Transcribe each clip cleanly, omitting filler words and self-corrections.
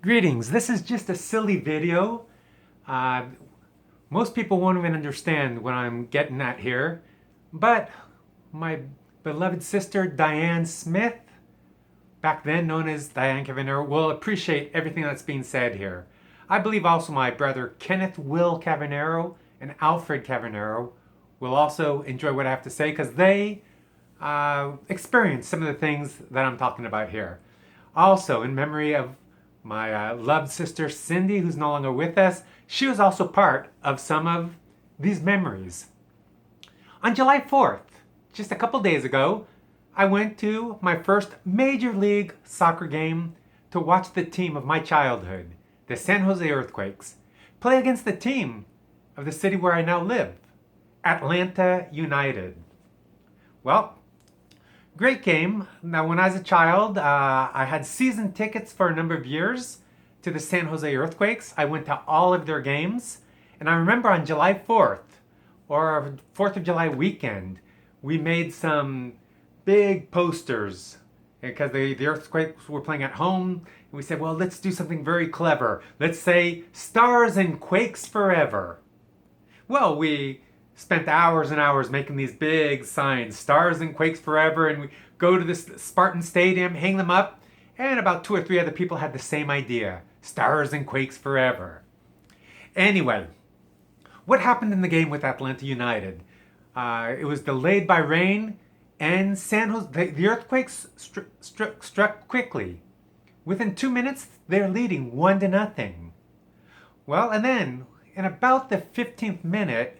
Greetings, this is just a silly video. Uh, Most people won't even understand what I'm getting at here, but my beloved sister Diane Smith, back then known as Diane Cavanero, will appreciate everything that's being said here. I believe also my brother Kenneth Will Cavanero and Alfred Cavanero will also enjoy what I have to say because they experienced some of the things that I'm talking about here. Also, in memory of my loved sister Cindy, who's no longer with us, she was also part of some of these memories. On July 4th, just a couple days ago, I went to my first Major League Soccer game to watch the team of my childhood, the San Jose Earthquakes, play against the team of the city where I now live, Atlanta United. Well, great game. Now, when I was a child, I had season tickets for a number of years to the San Jose Earthquakes. I went to all of their games. And I remember on July 4th, or 4th of July weekend, we made some big posters because the Earthquakes were playing at home. And we said, well, let's do something very clever. Let's say, Stars and Quakes Forever. Well, we spent hours and hours making these big signs, Stars and Quakes Forever, and we go to this Spartan Stadium, hang them up, and about 2 or 3 other people had the same idea, Stars and Quakes Forever. Anyway, what happened in the game with Atlanta United? It was delayed by rain, and San Jose, the Earthquakes struck quickly. Within 2 minutes, they're leading 1-0. Well, and then, in about the 15th minute,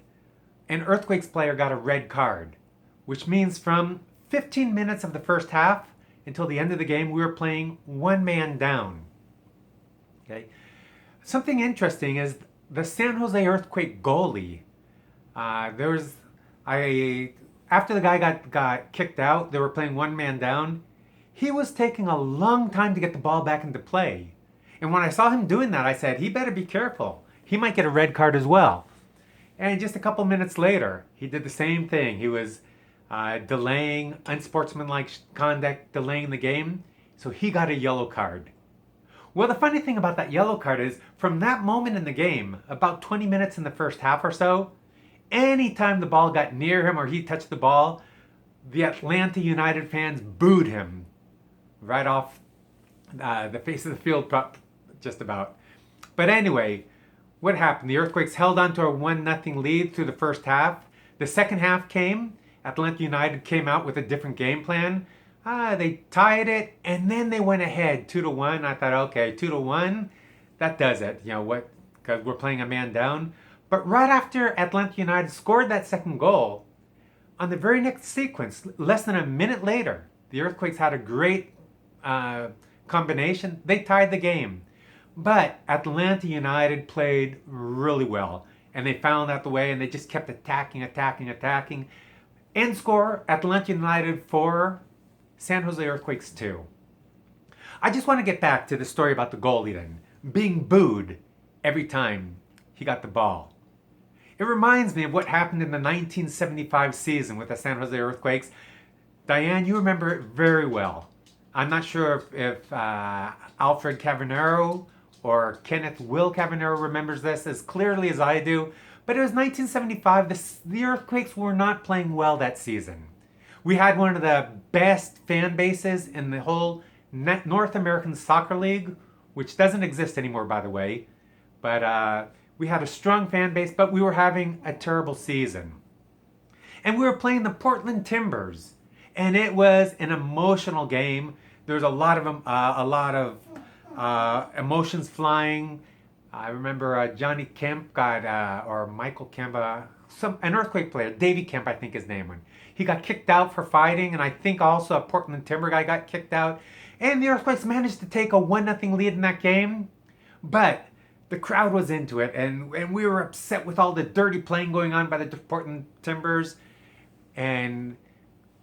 an Earthquakes player got a red card, which means from 15 minutes of the first half until the end of the game, we were playing one man down. Okay. Something interesting is the San Jose Earthquake goalie. After the guy got kicked out, they were playing one man down. He was taking a long time to get the ball back into play. And when I saw him doing that, I said, he better be careful. He might get a red card as well. And just a couple minutes later, he did the same thing. He was delaying unsportsmanlike conduct, delaying the game. So he got a yellow card. Well, the funny thing about that yellow card is from that moment in the game, about 20 minutes in the first half or so, anytime the ball got near him or he touched the ball, the Atlanta United fans booed him right off the face of the field, just about. But anyway, what happened? The Earthquakes held on to a 1-0 lead through the first half. The second half came. Atlanta United came out with a different game plan. They tied it, and then they went ahead 2-1. I thought, okay, 2-1, that does it. You know what? Because we're playing a man down. But right after Atlanta United scored that second goal, on the very next sequence, less than a minute later, the Earthquakes had a great combination. They tied the game. But Atlanta United played really well. And they found out the way, and they just kept attacking. End score, Atlanta United 4, San Jose Earthquakes 2. I just want to get back to the story about the goalie then, being booed every time he got the ball. It reminds me of what happened in the 1975 season with the San Jose Earthquakes. Diane, you remember it very well. I'm not sure if Alfred Cavanero or Kenneth Will Cavanero remembers this as clearly as I do, but it was 1975. The Earthquakes were not playing well that season. We had one of the best fan bases in the whole North American Soccer League, which doesn't exist anymore, by the way. But we had a strong fan base, but we were having a terrible season. And we were playing the Portland Timbers, and it was an emotional game. There was a lot of emotions flying. I remember Johnny Kemp or Michael Kemp, an Earthquake player, Davey Kemp, I think his name was. He got kicked out for fighting, and I think also a Portland Timber guy got kicked out. And the Earthquakes managed to take a 1-0 lead in that game. But the crowd was into it, and we were upset with all the dirty playing going on by the Portland Timbers. And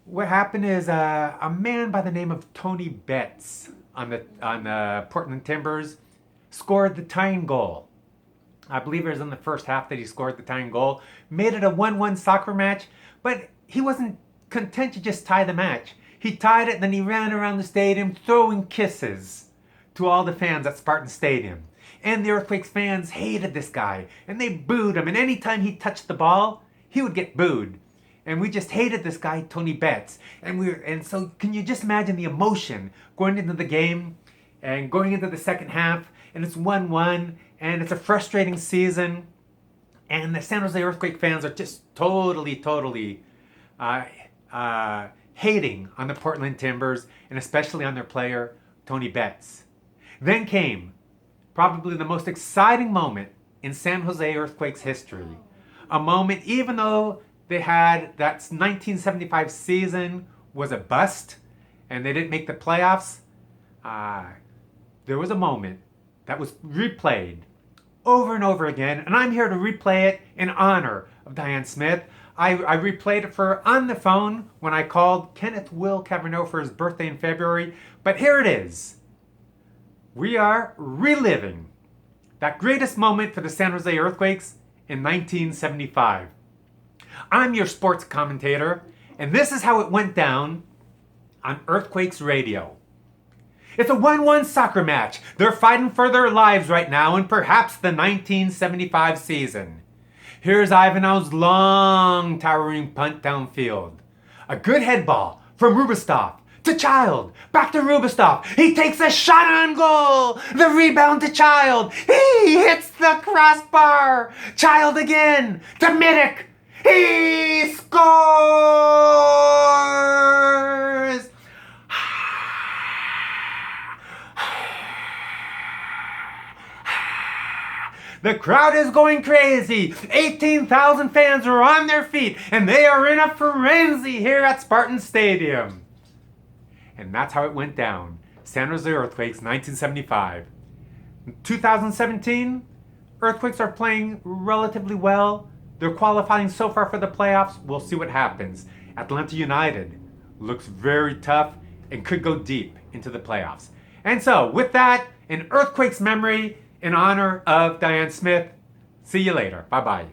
what happened is a man by the name of Tony Betts on the Portland Timbers scored the tying goal. I believe it was in the first half that he scored the tying goal. Made it a 1-1 soccer match, but he wasn't content to just tie the match. He tied it, and then he ran around the stadium throwing kisses to all the fans at Spartan Stadium. And the Earthquakes fans hated this guy, and they booed him, and anytime he touched the ball, he would get booed. And we just hated this guy, Tony Betts. And so can you just imagine the emotion going into the game and going into the second half, and it's 1-1, and it's a frustrating season, and the San Jose Earthquake fans are just totally hating on the Portland Timbers, and especially on their player, Tony Betts. Then came probably the most exciting moment in San Jose Earthquakes history. A moment, even though they had that 1975 season was a bust and they didn't make the playoffs, there was a moment that was replayed over and over again, and I'm here to replay it in honor of Diane Smith. I replayed it for her on the phone when I called Kenneth Will Cabernet for his birthday in February, but here it is. We are reliving that greatest moment for the San Jose Earthquakes in 1975. I'm your sports commentator, and this is how it went down on Earthquakes Radio. It's a 1-1 soccer match. They're fighting for their lives right now in perhaps the 1975 season. Here's Ivanow's long, towering punt downfield. A good head ball from Rubostov to Child. Back to Rubostov. He takes a shot on goal. The rebound to Child. He hits the crossbar. Child again to Mitic. He scores! The crowd is going crazy. 18,000 fans are on their feet, and they are in a frenzy here at Spartan Stadium. And that's how it went down. San Jose Earthquakes, 1975. In 2017, Earthquakes are playing relatively well. They're qualifying so far for the playoffs. We'll see what happens. Atlanta United looks very tough and could go deep into the playoffs. And so, with that, in Earthquakes memory, in honor of Diane Smith, see you later. Bye-bye.